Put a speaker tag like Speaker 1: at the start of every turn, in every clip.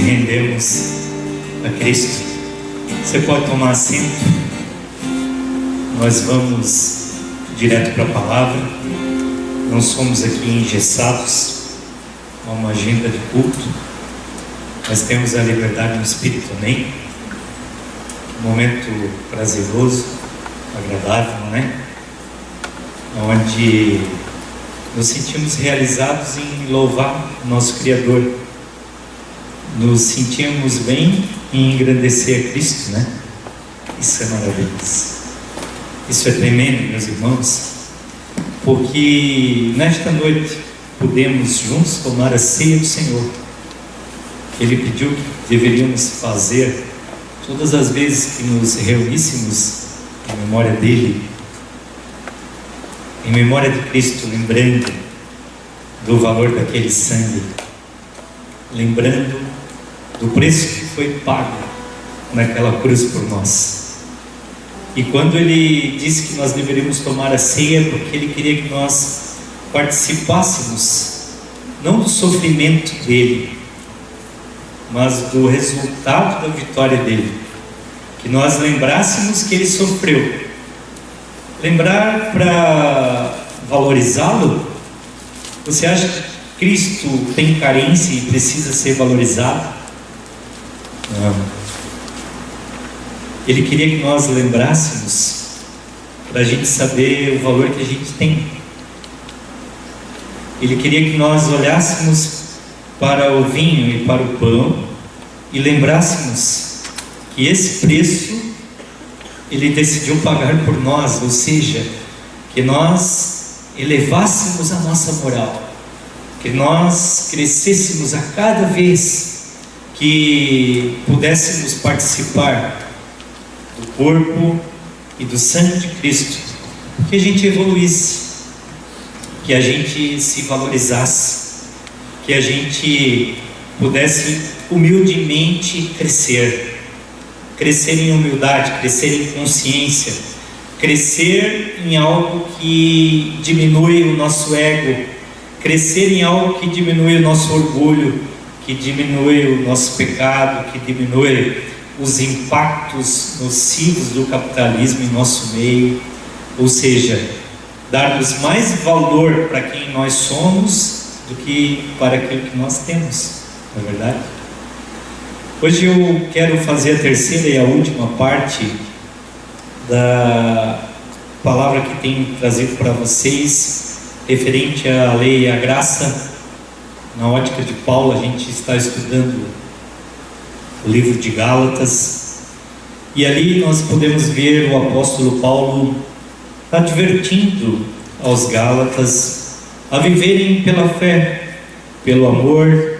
Speaker 1: rendemos a Cristo. Você pode tomar assento. Nós vamos direto para a palavra. Não somos aqui engessados a uma agenda de culto. Nós temos a liberdade no Espírito, amém? Um momento prazeroso, agradável, não é? Onde nos sentimos realizados em louvar o nosso Criador. Nos sentimos bem em engrandecer a Cristo, né? Isso é maravilhoso. Isso é tremendo, meus irmãos, porque nesta noite podemos juntos tomar a ceia do Senhor. Ele pediu que deveríamos fazer todas as vezes que nos reuníssemos em memória dele, em memória de Cristo, lembrando do valor daquele sangue, lembrando do preço que foi pago naquela cruz por nós. E quando ele disse que nós deveríamos tomar a ceia, porque ele queria que nós participássemos não do sofrimento dele, mas do resultado da vitória dele, que nós lembrássemos que ele sofreu. Lembrar para valorizá-lo? Você acha que Cristo tem carência e precisa ser valorizado? Não. Ele queria que nós lembrássemos para a gente saber o valor que a gente tem. Ele queria que nós olhássemos para o vinho e para o pão e lembrássemos que esse preço ele decidiu pagar por nós, ou seja, que nós elevássemos a nossa moral, que nós crescêssemos a cada vez que pudéssemos participar do corpo e do sangue de Cristo, que a gente evoluísse, que a gente se valorizasse, que a gente pudesse humildemente crescer em humildade, crescer em consciência, crescer em algo que diminui o nosso ego, crescer em algo que diminui o nosso orgulho, que diminui o nosso pecado, que diminui os impactos nocivos do capitalismo em nosso meio, ou seja, darmos mais valor para quem nós somos do que para aquilo que nós temos, não é verdade? Hoje eu quero fazer a terceira e a última parte da palavra que tenho trazido para vocês, referente à lei e à graça. Na ótica de Paulo, a gente está estudando o livro de Gálatas, e ali nós podemos ver o apóstolo Paulo advertindo aos Gálatas a viverem pela fé, pelo amor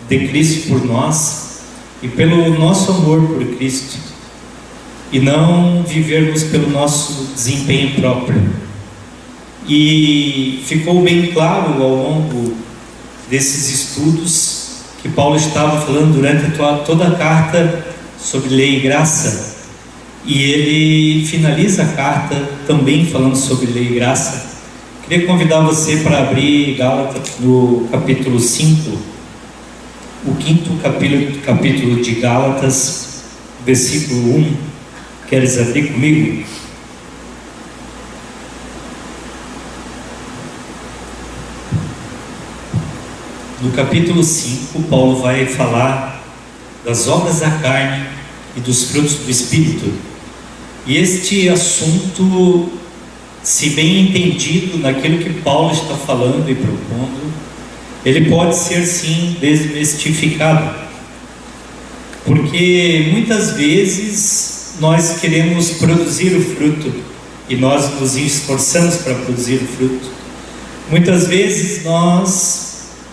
Speaker 1: de Cristo por nós e pelo nosso amor por Cristo, e não vivermos pelo nosso desempenho próprio. E ficou bem claro ao longo desses estudos que Paulo estava falando durante toda a carta sobre lei e graça, e ele finaliza a carta também falando sobre lei e graça. Queria convidar você para abrir Gálatas no capítulo 5, o quinto capítulo de Gálatas, versículo 1. Queres abrir comigo? No capítulo 5, Paulo vai falar das obras da carne e dos frutos do Espírito. E este assunto, se bem entendido naquilo que Paulo está falando e propondo, ele pode ser sim desmistificado, porque muitas vezes nós queremos produzir o fruto e nós nos esforçamos para produzir o fruto. Muitas vezes nós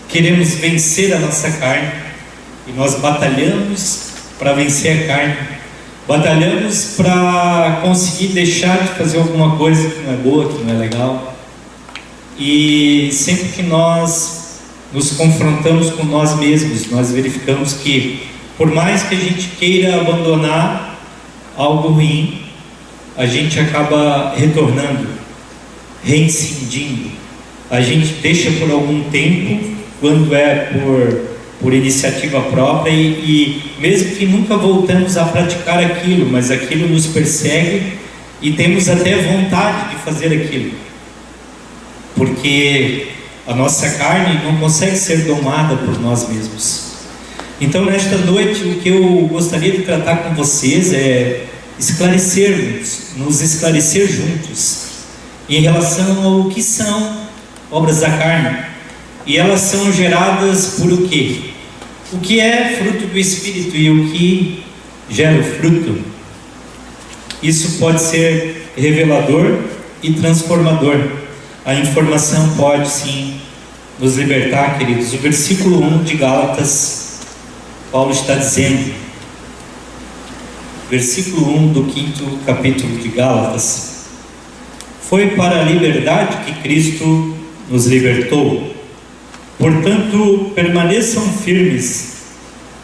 Speaker 1: queremos vencer a nossa carne e nós batalhamos para vencer a carne, batalhamos para conseguir deixar de fazer alguma coisa que não é boa, que não é legal. E sempre que nós nos confrontamos com nós mesmos, nós verificamos que, por mais que a gente queira abandonar algo ruim, a gente acaba retornando, reincidindo. A gente deixa por algum tempo, quando é por por iniciativa própria e mesmo que nunca voltamos a praticar aquilo, mas aquilo nos persegue e temos até vontade de fazer aquilo, porque a nossa carne não consegue ser domada por nós mesmos. Então, nesta noite, o que eu gostaria de tratar com vocês é nos esclarecer juntos em relação ao que são obras da carne. E elas são geradas por o quê? O que é fruto do Espírito e o que gera o fruto. Isso pode ser revelador e transformador. A informação pode sim nos libertar, queridos. O versículo 1 de Gálatas, Paulo está dizendo, versículo 1 do 5º capítulo de Gálatas: foi para a liberdade que Cristo nos libertou. Portanto, permaneçam firmes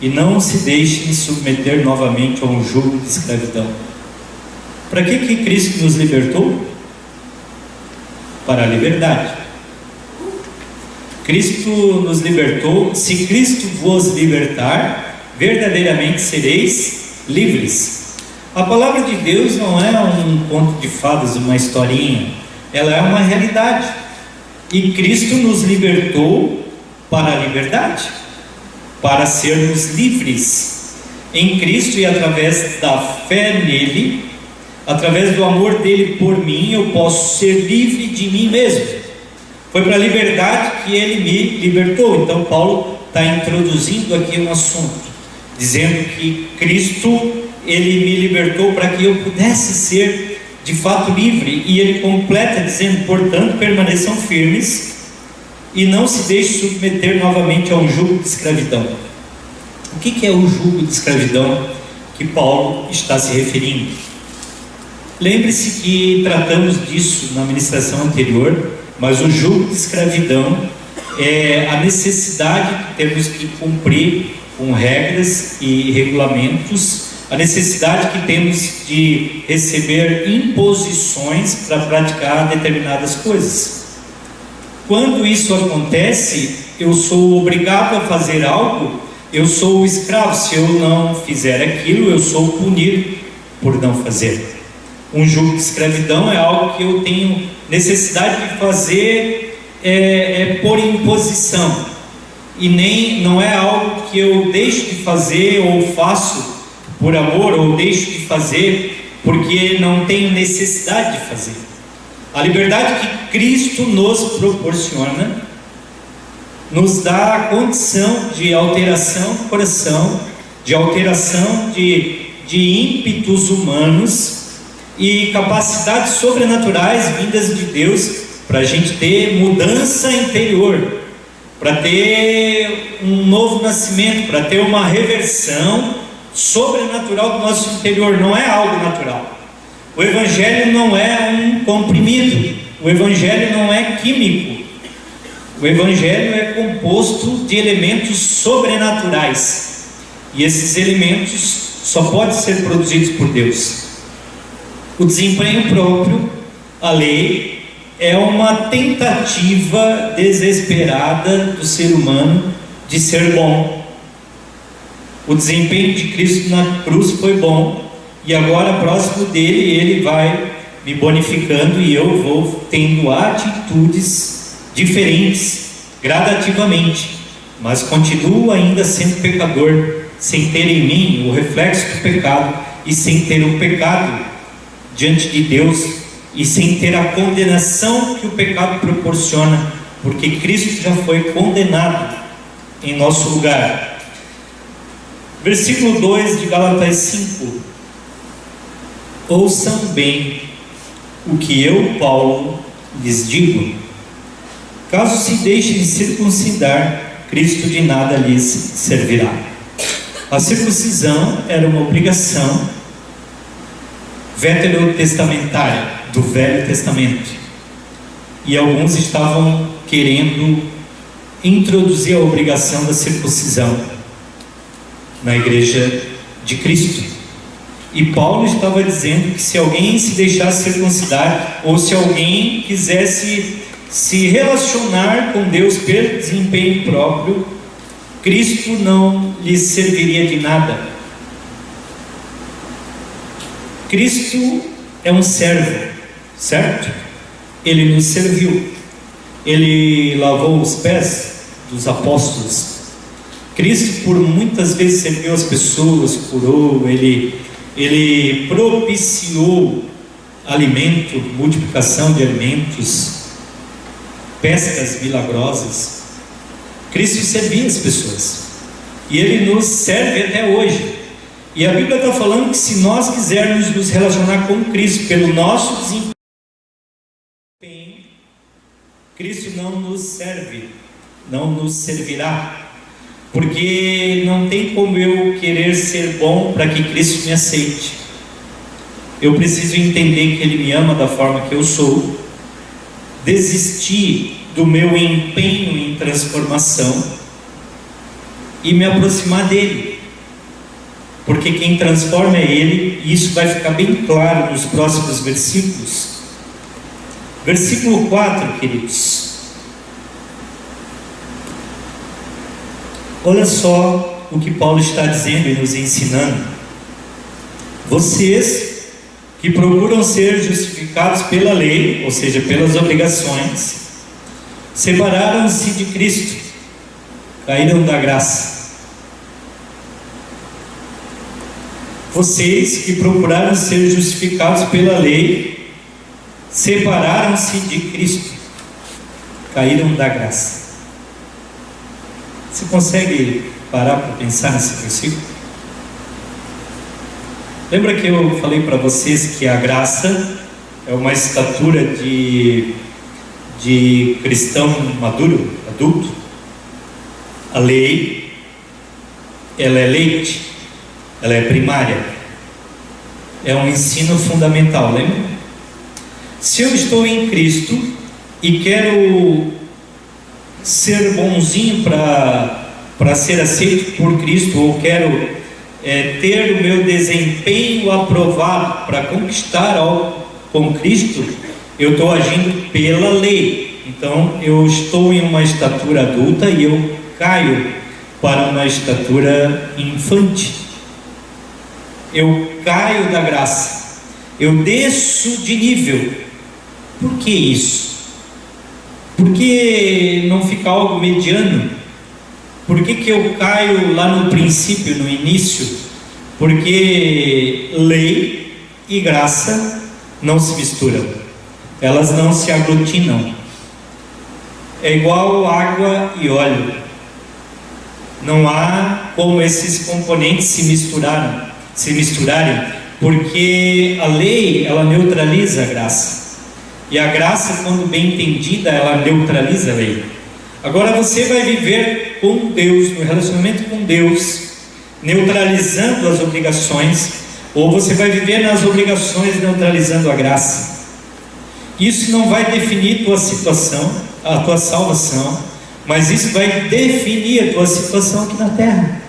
Speaker 1: e não se deixem submeter novamente a um jugo de escravidão. Para que Cristo nos libertou? Para a liberdade. Cristo nos libertou. Se Cristo vos libertar, verdadeiramente sereis livres. A palavra de Deus não é um conto de fadas, uma historinha. Ela é uma realidade. E Cristo nos libertou para a liberdade, para sermos livres. Em Cristo e através da fé nele, através do amor dele por mim, eu posso ser livre de mim mesmo. Foi para a liberdade que ele me libertou. Então Paulo está introduzindo aqui um assunto, dizendo que Cristo, ele me libertou para que eu pudesse ser de fato livre. E ele completa dizendo: portanto, permaneçam firmes e não se deixe submeter novamente a um jugo de escravidão. O que é o jugo de escravidão que Paulo está se referindo? Lembre-se que tratamos disso na ministração anterior, mas o jugo de escravidão é a necessidade que temos que cumprir com regras e regulamentos, a necessidade que temos de receber imposições para praticar determinadas coisas. Quando isso acontece, eu sou obrigado a fazer algo, eu sou o escravo. Se eu não fizer aquilo, eu sou punido por não fazer. Um jugo de escravidão é algo que eu tenho necessidade de fazer por imposição, e não é algo que eu deixo de fazer ou faço por amor, ou deixo de fazer porque não tenho necessidade de fazer. A liberdade que Cristo nos proporciona nos dá a condição de alteração do coração, de alteração de ímpetos humanos e capacidades sobrenaturais vindas de Deus para a gente ter mudança interior, para ter um novo nascimento, para ter uma reversão sobrenatural do nosso interior. Não é algo natural. O Evangelho não é um comprimido, o Evangelho não é químico, o Evangelho é composto de elementos sobrenaturais, e esses elementos só podem ser produzidos por Deus. O desempenho próprio, a lei, é uma tentativa desesperada do ser humano de ser bom. O desempenho de Cristo na cruz foi bom, e agora próximo dele, ele vai me bonificando e eu vou tendo atitudes diferentes, gradativamente, mas continuo ainda sendo pecador, sem ter em mim o reflexo do pecado, e sem ter o pecado diante de Deus, e sem ter a condenação que o pecado proporciona, porque Cristo já foi condenado em nosso lugar. Versículo 2 de Gálatas 5: ouçam bem o que eu, Paulo, lhes digo. Caso se deixem circuncidar, Cristo de nada lhes servirá. A circuncisão era uma obrigação veterotestamentária, do Velho Testamento, e alguns estavam querendo introduzir a obrigação da circuncisão na igreja de Cristo. E Paulo estava dizendo que se alguém se deixasse circuncidar, ou se alguém quisesse se relacionar com Deus pelo desempenho próprio, Cristo não lhes serviria de nada. Cristo é um servo, certo? Ele nos serviu. Ele lavou os pés dos apóstolos. Cristo por muitas vezes serviu as pessoas, curou, ele propiciou alimento, multiplicação de alimentos, pescas milagrosas. Cristo servia as pessoas e Ele nos serve até hoje. E a Bíblia está falando que se nós quisermos nos relacionar com Cristo pelo nosso desempenho, Cristo não nos serve, não nos servirá. Porque não tem como eu querer ser bom para que Cristo me aceite. Eu preciso entender que Ele me ama da forma que eu sou, desistir do meu empenho em transformação e me aproximar dEle. Porque quem transforma é Ele, e isso vai ficar bem claro nos próximos versículos. Versículo 4, queridos. Olha só o que Paulo está dizendo e nos ensinando. Vocês que procuram ser justificados pela lei, ou seja, pelas obrigações, separaram-se de Cristo, caíram da graça. Vocês que procuraram ser justificados pela lei, separaram-se de Cristo, caíram da graça. Você consegue parar para pensar nesse versículo? Lembra que eu falei para vocês que a graça é uma estatura de cristão maduro, adulto? A lei, ela é leite, ela é primária, é um ensino fundamental, lembra? Se eu estou em Cristo e quero ser bonzinho para ser aceito por Cristo, ou quero ter o meu desempenho aprovado para conquistar algo com Cristo, eu estou agindo pela lei. Então eu estou em uma estatura adulta e eu caio para uma estatura infante. Eu caio da graça, eu desço de nível. Por que isso? Por que não fica algo mediano? Por que eu caio lá no princípio, no início? Porque lei e graça não se misturam, elas não se aglutinam. É igual água e óleo. Não há como esses componentes se misturarem, porque a lei, ela neutraliza a graça. E a graça, quando bem entendida, ela neutraliza a lei. Agora você vai viver com Deus, no relacionamento com Deus, neutralizando as obrigações, ou você vai viver nas obrigações neutralizando a graça. Isso não vai definir tua situação, a tua salvação, mas isso vai definir a tua situação aqui na terra.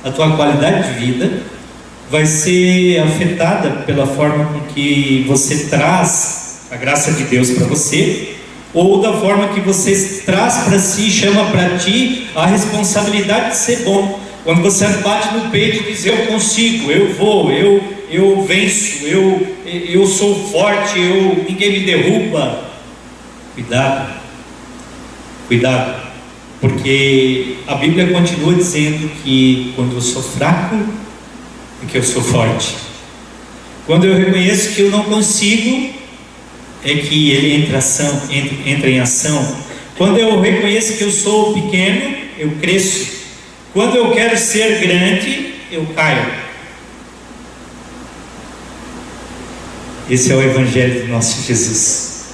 Speaker 1: A tua qualidade de vida vai ser afetada pela forma com que você traz a graça de Deus para você, ou da forma que você traz para si, chama para ti a responsabilidade de ser bom. Quando você bate no peito e diz: eu consigo, eu vou, eu venço, eu sou forte, ninguém me derruba. Cuidado, porque a Bíblia continua dizendo que quando eu sou fraco é que eu sou forte. Quando eu reconheço que eu não consigo, é que Ele entra em ação. Quando eu reconheço que eu sou pequeno, eu cresço. Quando eu quero ser grande, eu caio. Esse é o Evangelho do nosso Jesus.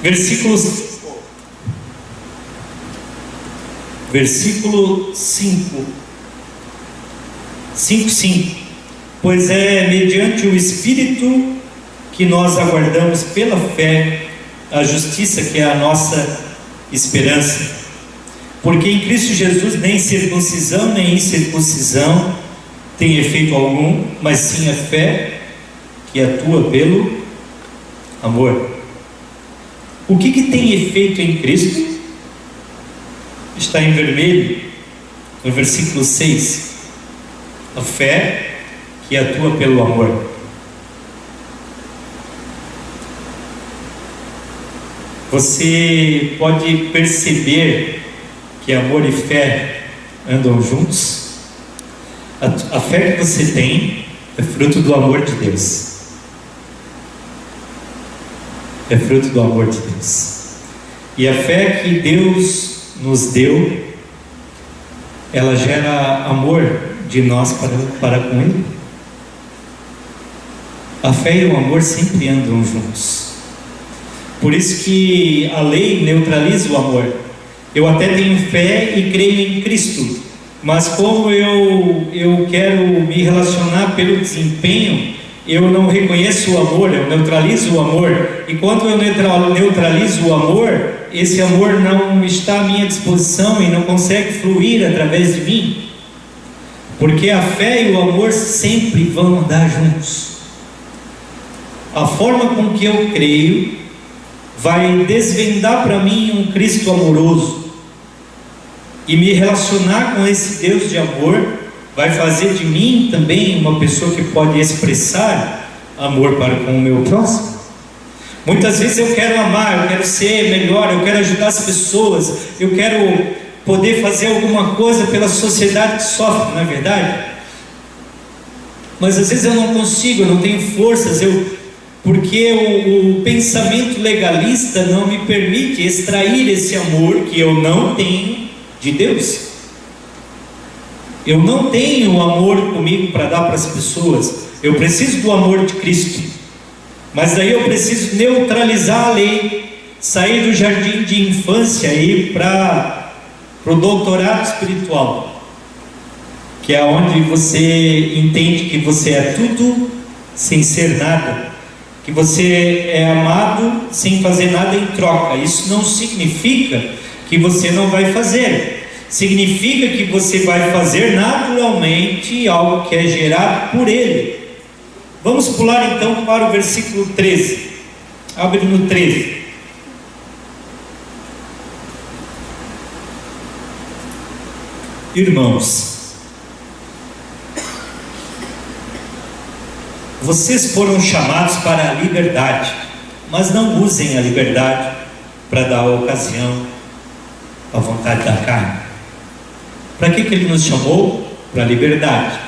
Speaker 1: Versículo 5. 5:5. Pois é mediante o Espírito que nós aguardamos pela fé a justiça, que é a nossa esperança. Porque em Cristo Jesus nem circuncisão nem incircuncisão tem efeito algum, mas sim a fé que atua pelo amor. O que tem efeito em Cristo? Está em vermelho. no versículo 6, a fé que atua pelo amor. Você pode perceber que amor e fé andam juntos? A fé que você tem é fruto do amor de Deus. É fruto do amor de Deus. E a fé que Deus nos deu, ela gera amor de nós para com Ele. A fé e o amor sempre andam juntos. Por isso que a lei neutraliza o amor. Eu até tenho fé e creio em Cristo, mas como eu quero me relacionar pelo desempenho, eu não reconheço o amor, eu neutralizo o amor. E quando eu neutralizo o amor, esse amor não está à minha disposição e não consegue fluir através de mim. Porque a fé e o amor sempre vão andar juntos. A forma com que eu creio vai desvendar para mim um Cristo amoroso, e me relacionar com esse Deus de amor vai fazer de mim também uma pessoa que pode expressar amor para com o meu próximo. Muitas vezes eu quero amar, eu quero ser melhor, eu quero ajudar as pessoas, eu quero poder fazer alguma coisa pela sociedade que sofre, não é verdade? Mas às vezes eu não consigo, eu não tenho forças, porque o pensamento legalista não me permite extrair esse amor que eu não tenho de Deus. Eu não tenho amor comigo para dar para as pessoas. Eu preciso do amor de Cristo, mas daí eu preciso neutralizar a lei, sair do jardim de infância e ir para o doutorado espiritual, que é onde você entende que você é tudo sem ser nada, que você é amado sem fazer nada em troca. Isso não significa que você não vai fazer, significa que você vai fazer naturalmente algo que é gerado por Ele. Vamos pular então para o versículo 13. Abre no 13. Irmãos, vocês foram chamados para a liberdade, mas não usem a liberdade para dar ocasião à vontade da carne. Para que Ele nos chamou? Para a liberdade.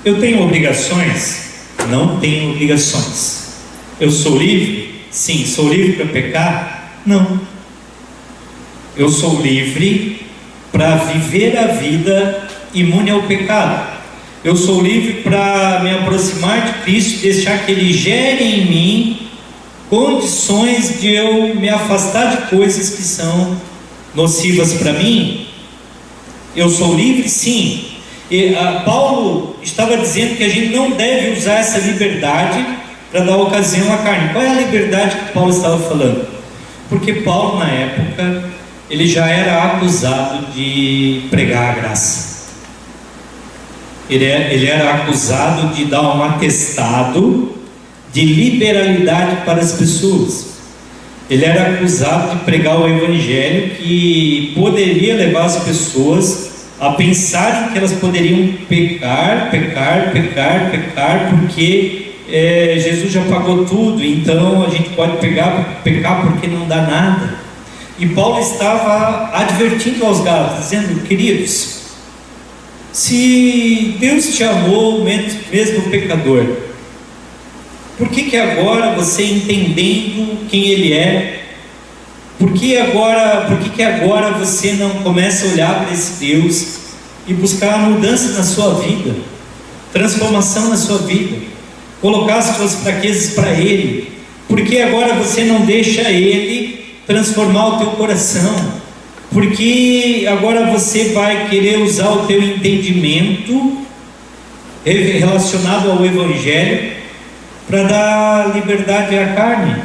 Speaker 1: Eu tenho obrigações? Não tenho obrigações. Eu sou livre? Sim. Sou livre para pecar? Não. Eu sou livre para viver a vida imune ao pecado. Eu sou livre para me aproximar de Cristo, deixar que Ele gere em mim condições de eu me afastar de coisas que são nocivas para mim. Eu sou livre, sim. Paulo estava dizendo que a gente não deve usar essa liberdade para dar ocasião à carne. Qual é a liberdade que Paulo estava falando? Porque Paulo, na época, ele já era acusado de pregar a graça. Ele era acusado de dar um atestado de liberalidade para as pessoas. Ele era acusado de pregar o evangelho que poderia levar as pessoas a pensarem que elas poderiam pecar, porque Jesus já pagou tudo, então a gente pode pecar porque não dá nada. E Paulo estava advertindo aos Gálatas, dizendo: queridos, se Deus te amou mesmo pecador, por que agora você, entendendo quem Ele é, por que agora você não começa a olhar para esse Deus e buscar a mudança na sua vida, transformação na sua vida, colocar as suas fraquezas para Ele? Por que agora você não deixa Ele transformar o teu coração? Porque agora você vai querer usar o teu entendimento relacionado ao Evangelho para dar liberdade à carne.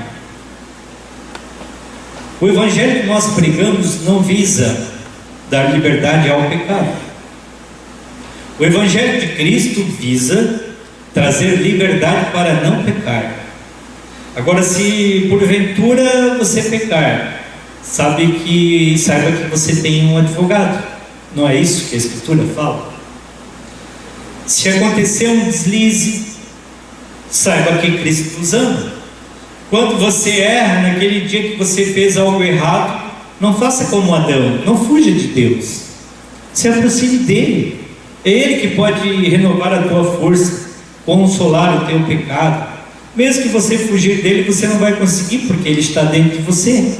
Speaker 1: O Evangelho que nós pregamos não visa dar liberdade ao pecado. O Evangelho de Cristo visa trazer liberdade para não pecar. Agora, se porventura você pecar, saiba que você tem um advogado. Não é isso que a Escritura fala? Se acontecer um deslize, saiba que Cristo nos ama. Quando você erra, naquele dia que você fez algo errado, não faça como Adão, não fuja de Deus, se aproxime dele. É Ele que pode renovar a tua força, consolar o teu pecado. Mesmo que você fugir dele, você não vai conseguir, porque ele está dentro de você.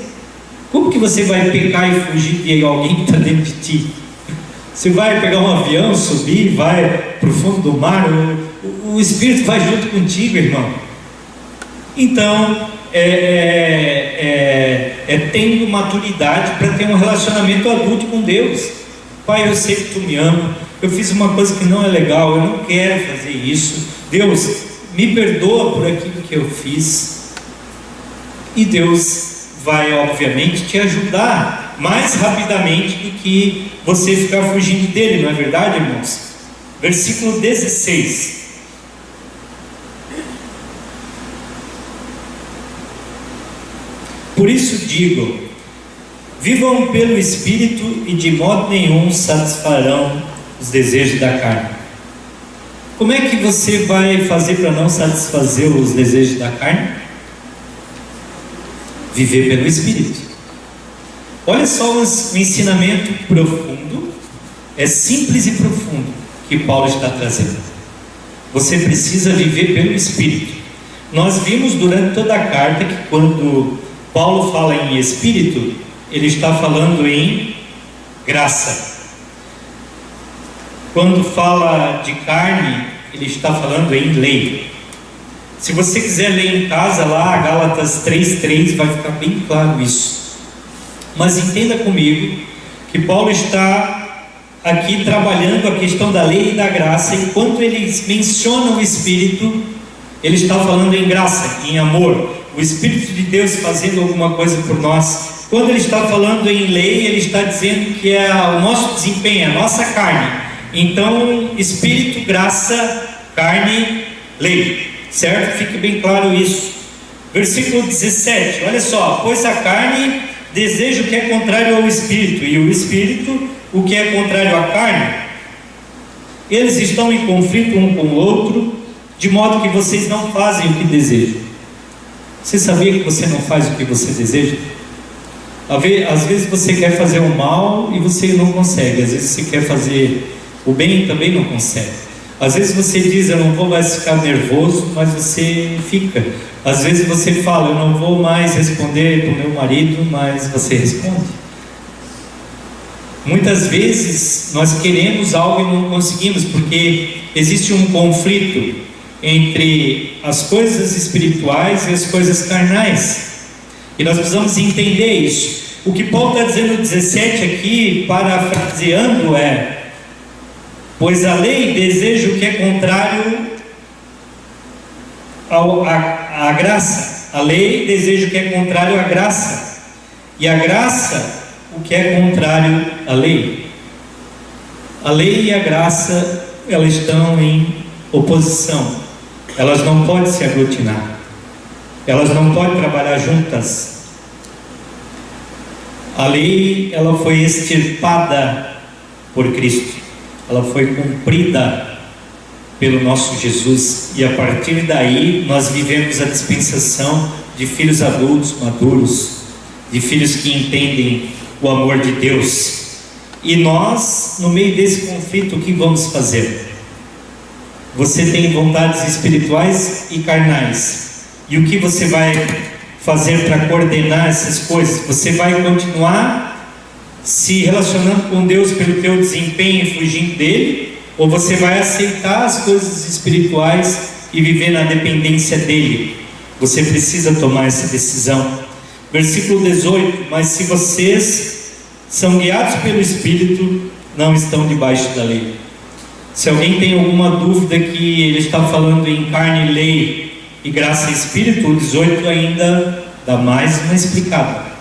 Speaker 1: Como que você vai pecar e fugir de alguém que está dentro de ti? Você vai pegar um avião, subir, vai para o fundo do mar, o Espírito vai junto contigo, irmão. Então, tendo maturidade para ter um relacionamento adulto com Deus. Pai, eu sei que Tu me ama, eu fiz uma coisa que não é legal, eu não quero fazer isso. Deus, me perdoa por aquilo que eu fiz. E Deus vai, obviamente, te ajudar mais rapidamente do que você ficar fugindo dele, não é verdade, irmãos? Versículo 16. Por isso digo, vivam pelo Espírito e de modo nenhum satisfarão os desejos da carne. Como é que você vai fazer para não satisfazer os desejos da carne? Viver pelo Espírito. Olha só um ensinamento profundo, é simples e profundo, que Paulo está trazendo. Você precisa viver pelo Espírito. Nós vimos durante toda a carta que quando Paulo fala em Espírito, ele está falando em graça. Quando fala de carne, ele está falando em lei. Se você quiser ler em casa lá, Gálatas 3:3, vai ficar bem claro isso. Mas entenda comigo que Paulo está aqui trabalhando a questão da lei e da graça. Enquanto ele menciona o Espírito, ele está falando em graça, em amor, o Espírito de Deus fazendo alguma coisa por nós. Quando ele está falando em lei, ele está dizendo que é o nosso desempenho, a nossa carne. Então, Espírito, graça, carne, lei, certo? Fique bem claro isso. Versículo 17, olha só: pois a carne deseja o que é contrário ao Espírito, e o Espírito o que é contrário à carne. Eles estão em conflito um com o outro, de modo que vocês não fazem o que desejam. Você sabia que você não faz o que você deseja? Às vezes você quer fazer o mal e você não consegue. Às vezes você quer fazer o bem e também não consegue. Às vezes você diz, eu não vou mais ficar nervoso, mas você fica. Às vezes você fala, eu não vou mais responder para o meu marido, mas você responde. Muitas vezes nós queremos algo e não conseguimos, porque existe um conflito entre as coisas espirituais e as coisas carnais, e nós precisamos entender isso. O que Paulo está dizendo no 17 aqui, parafraseando, pois a lei deseja o que é contrário à graça. A lei deseja o que é contrário à graça, e a graça o que é contrário à lei. A lei e a graça, elas estão em oposição. Elas não podem se aglutinar, elas não podem trabalhar juntas. A lei, ela foi extirpada por Cristo, ela foi cumprida pelo nosso Jesus, e a partir daí nós vivemos a dispensação de filhos adultos, maduros, de filhos que entendem o amor de Deus. E nós, no meio desse conflito, o que vamos fazer? Você tem vontades espirituais e carnais, e o que você vai fazer para coordenar essas coisas? Você vai continuar se relacionando com Deus pelo teu desempenho e fugindo dele, ou você vai aceitar as coisas espirituais e viver na dependência dele? Você precisa tomar essa decisão. Versículo 18, mas se vocês são guiados pelo Espírito, não estão debaixo da lei. Se alguém tem alguma dúvida que ele está falando em carne, lei e graça e Espírito, o 18 ainda dá mais uma explicada.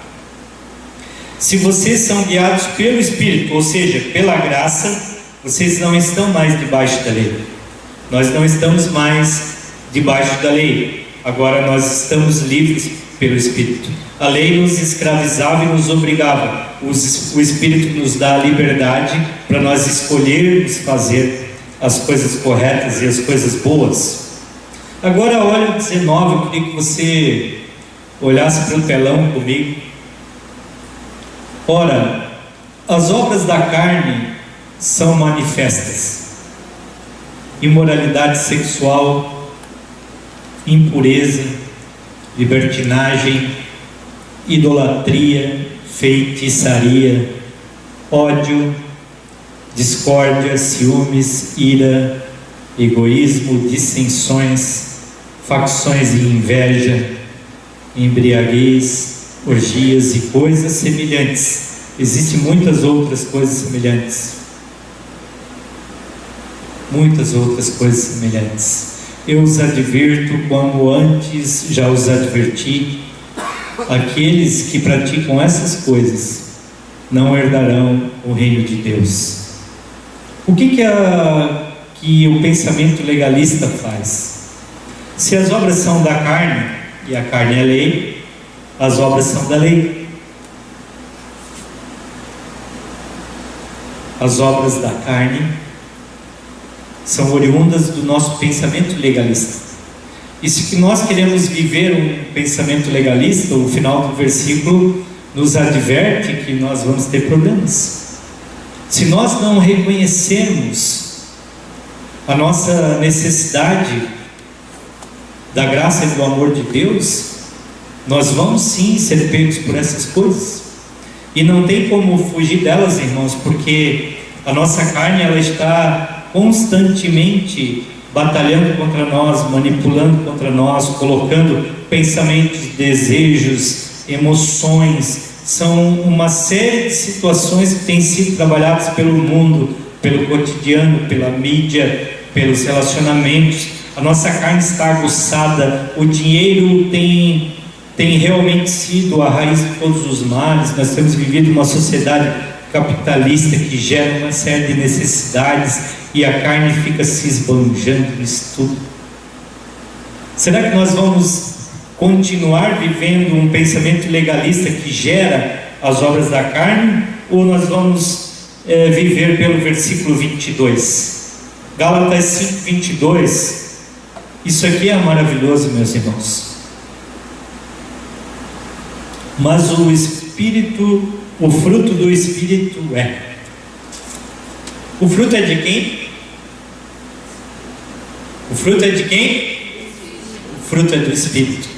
Speaker 1: Se vocês são guiados pelo Espírito, ou seja, pela graça, vocês não estão mais debaixo da lei. Nós não estamos mais debaixo da lei. Agora nós estamos livres pelo Espírito. A lei nos escravizava e nos obrigava. O Espírito nos dá a liberdade para nós escolhermos fazer as coisas corretas e as coisas boas. Agora olha o 19, eu queria que você olhasse para o telão comigo. Ora, as obras da carne são manifestas: imoralidade sexual, impureza, libertinagem, idolatria, feitiçaria, ódio, discórdia, ciúmes, ira, egoísmo, dissensões, facções e inveja, embriaguez, orgias e coisas semelhantes. Existem muitas outras coisas semelhantes. Muitas outras coisas semelhantes. Eu os advirto, como antes já os adverti: aqueles que praticam essas coisas não herdarão o reino de Deus. O que o pensamento legalista faz? Se as obras são da carne, e a carne é lei, as obras são da lei. As obras da carne são oriundas do nosso pensamento legalista. E se nós queremos viver um pensamento legalista, o final do versículo nos adverte que nós vamos ter problemas. Se nós não reconhecermos a nossa necessidade da graça e do amor de Deus, nós vamos sim ser pegos por essas coisas. E não tem como fugir delas, irmãos, porque a nossa carne, ela está constantemente batalhando contra nós, manipulando contra nós, colocando pensamentos, desejos, emoções. São uma série de situações que têm sido trabalhadas pelo mundo, pelo cotidiano, pela mídia, pelos relacionamentos. A nossa carne está aguçada, o dinheiro tem realmente sido a raiz de todos os males. Nós temos vivido uma sociedade capitalista que gera uma série de necessidades e a carne fica se esbanjando nisso tudo. Será que nós vamos continuar vivendo um pensamento legalista que gera as obras da carne, ou nós vamos viver pelo versículo 22? Gálatas 5:22. Isso aqui é maravilhoso, meus irmãos. Mas o Espírito, o fruto do Espírito é. O fruto é de quem? O fruto é de quem? O fruto é do Espírito.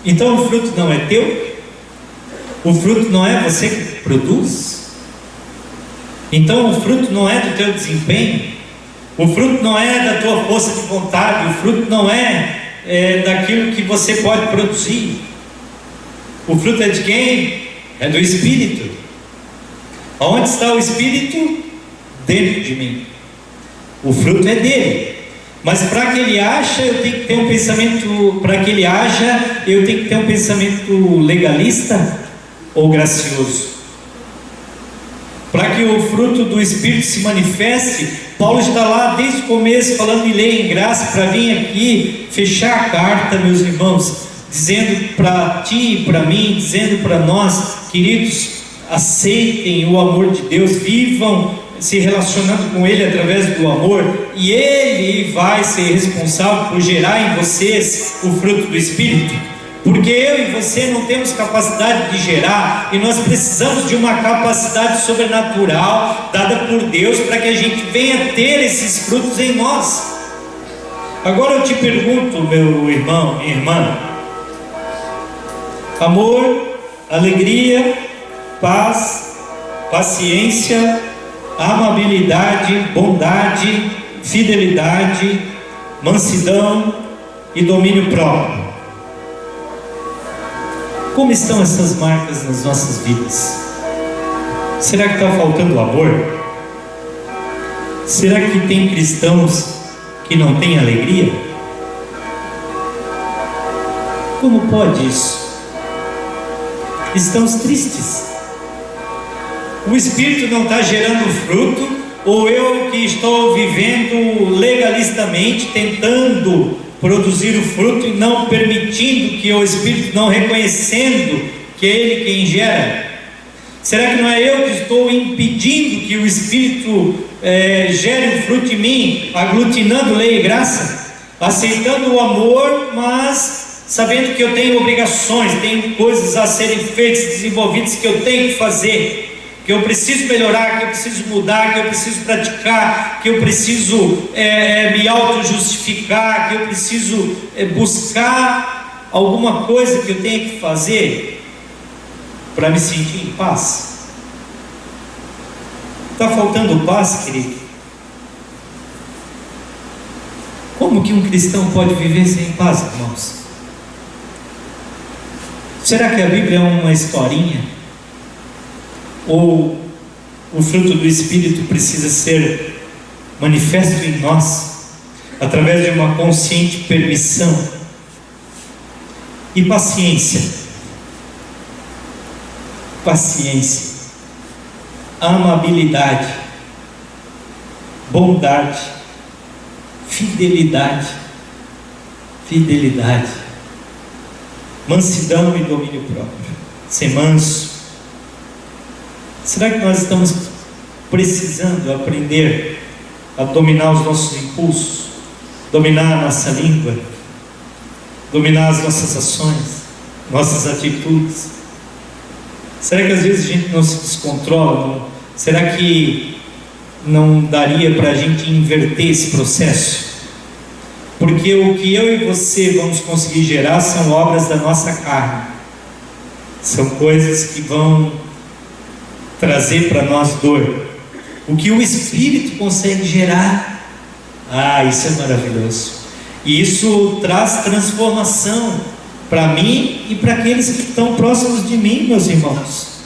Speaker 1: Então o fruto não é teu? O fruto não é você que produz? Então o fruto não é do teu desempenho? O fruto não é da tua força de vontade? O fruto não é daquilo que você pode produzir? O fruto é de quem? É do Espírito. Aonde está o Espírito? Dentro de mim. O fruto é dele. Mas para que ele haja, eu tenho que ter um pensamento. Para que ele haja, eu tenho que ter um pensamento legalista ou gracioso? Para que o fruto do Espírito se manifeste, Paulo está lá desde o começo falando em lei, em graça, para vir aqui fechar a carta, meus irmãos, dizendo para ti e para mim, dizendo para nós, queridos, aceitem o amor de Deus, vivam se relacionando com Ele através do amor, e Ele vai ser responsável por gerar em vocês o fruto do Espírito, porque eu e você não temos capacidade de gerar, e nós precisamos de uma capacidade sobrenatural dada por Deus para que a gente venha ter esses frutos em nós. Agora eu te pergunto, meu irmão, minha irmã: amor, alegria, paz, paciência, amabilidade, bondade, fidelidade, mansidão e domínio próprio. Como estão essas marcas nas nossas vidas? Será que está faltando amor? Será que tem cristãos que não têm alegria? Como pode isso? Estamos tristes. O Espírito não está gerando fruto, ou eu que estou vivendo legalistamente, tentando produzir o fruto e não permitindo que o Espírito, não reconhecendo que é Ele quem gera? Será que não é eu que estou impedindo que o Espírito gere o fruto em mim, aglutinando lei e graça, aceitando o amor, mas sabendo que eu tenho obrigações, tenho coisas a serem feitas, desenvolvidas, que eu tenho que fazer, que eu preciso melhorar, que eu preciso mudar, que eu preciso praticar, que eu preciso me auto-justificar, que eu preciso buscar alguma coisa que eu tenha que fazer para me sentir em paz? Está faltando paz, querido? Como que um cristão pode viver sem paz, irmãos? Será que a Bíblia é uma historinha? Ou o fruto do Espírito precisa ser manifesto em nós, através de uma consciente permissão e paciência? Paciência, amabilidade, bondade, fidelidade, mansidão e domínio próprio, ser manso. Será que nós estamos precisando aprender a dominar os nossos impulsos, dominar a nossa língua, dominar as nossas ações, nossas atitudes? Será que às vezes a gente não se descontrola? Será que não daria para a gente inverter esse processo? Porque o que eu e você vamos conseguir gerar são obras da nossa carne, são coisas que vão trazer para nós dor. O que o Espírito consegue gerar, isso é maravilhoso, e isso traz transformação para mim e para aqueles que estão próximos de mim, meus irmãos.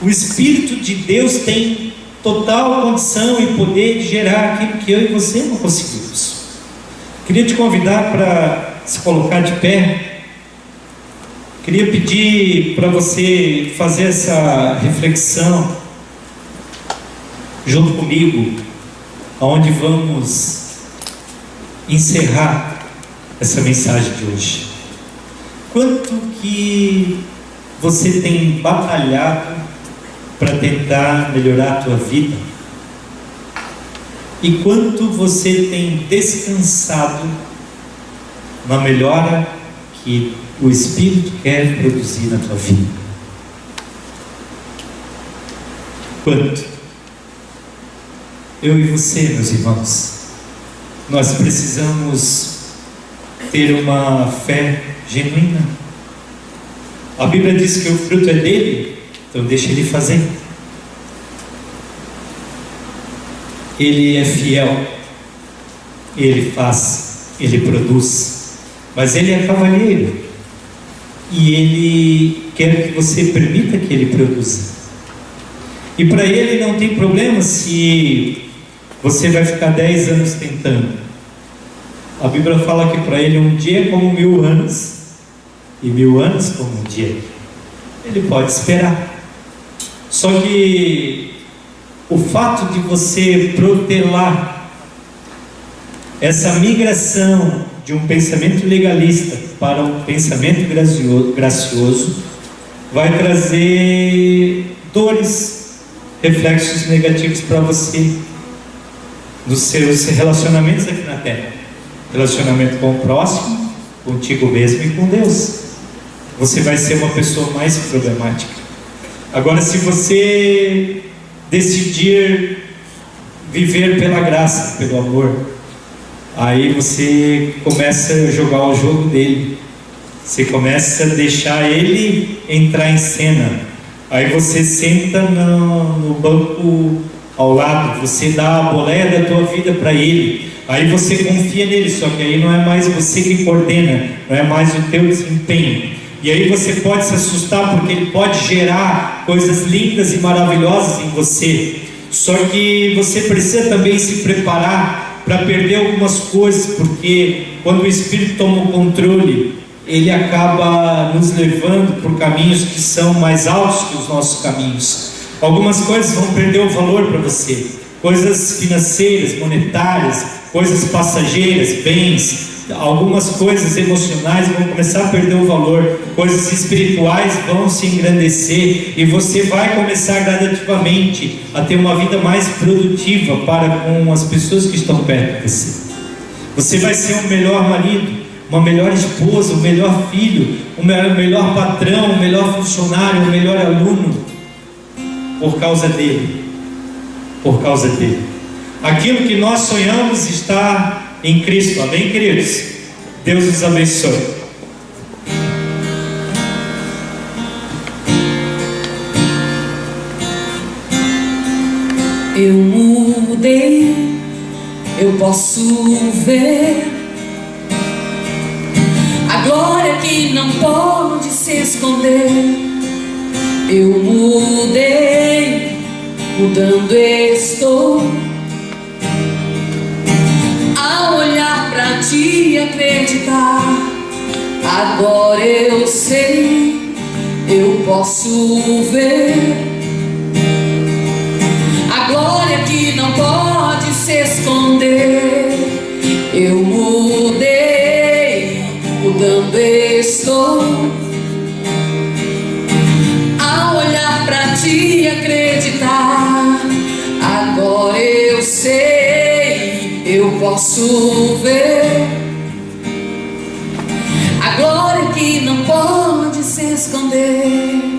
Speaker 1: O Espírito de Deus tem total condição e poder de gerar aquilo que eu e você não conseguimos. Queria te convidar para se colocar de pé. Queria pedir para você fazer essa reflexão junto comigo, aonde vamos encerrar essa mensagem de hoje. Quanto que você tem batalhado para tentar melhorar a tua vida? E quanto você tem descansado na melhora que o Espírito quer produzir na tua vida? Quanto? Eu e você, meus irmãos, nós precisamos ter uma fé genuína. A Bíblia diz que o fruto é dele, então deixa ele fazer. Ele é fiel, ele faz, ele produz, mas ele é cavalheiro e ele quer que você permita que ele produza. E para ele não tem problema se você vai ficar 10 anos tentando. A Bíblia fala que para ele um dia é como 1000 anos e 1000 anos como um dia. Ele pode esperar. Só que o fato de você protelar essa migração de um pensamento legalista para um pensamento gracioso vai trazer dores, reflexos negativos para você nos seus relacionamentos aqui na terra. Relacionamento com o próximo, contigo mesmo e com Deus. Você vai ser uma pessoa mais problemática. Agora, se você decidir viver pela graça, pelo amor, aí você começa a jogar o jogo dele, você começa a deixar ele entrar em cena. Aí você senta no banco ao lado, você dá a boleia da tua vida para ele, aí você confia nele, só que aí não é mais você que coordena, não é mais o teu desempenho. E aí você pode se assustar, porque ele pode gerar coisas lindas e maravilhosas em você. Só que você precisa também se preparar para perder algumas coisas, porque quando o Espírito toma o controle, ele acaba nos levando por caminhos que são mais altos que os nossos caminhos. Algumas coisas vão perder o valor para você. coisas financeiras, monetárias, coisas passageiras, bens, algumas coisas emocionais vão começar a perder o valor, coisas espirituais vão se engrandecer, e você vai começar gradativamente a ter uma vida mais produtiva para com as pessoas que estão perto de você. Você vai ser um melhor marido, uma melhor esposa, um melhor filho, um melhor patrão, um melhor funcionário, um melhor aluno, por causa dele. Por causa dele. Aquilo que nós sonhamos está em Cristo. Amém, queridos? Deus os abençoe.
Speaker 2: Eu mudei, eu posso ver a glória que não pode se esconder. Eu mudei, mudando estou, a olhar pra ti e acreditar. Agora eu sei, eu posso ver a glória que não pode se esconder. Eu mudei, mudando estou, a olhar pra ti e acreditar. Agora eu sei, eu posso ver a glória que não pode se esconder.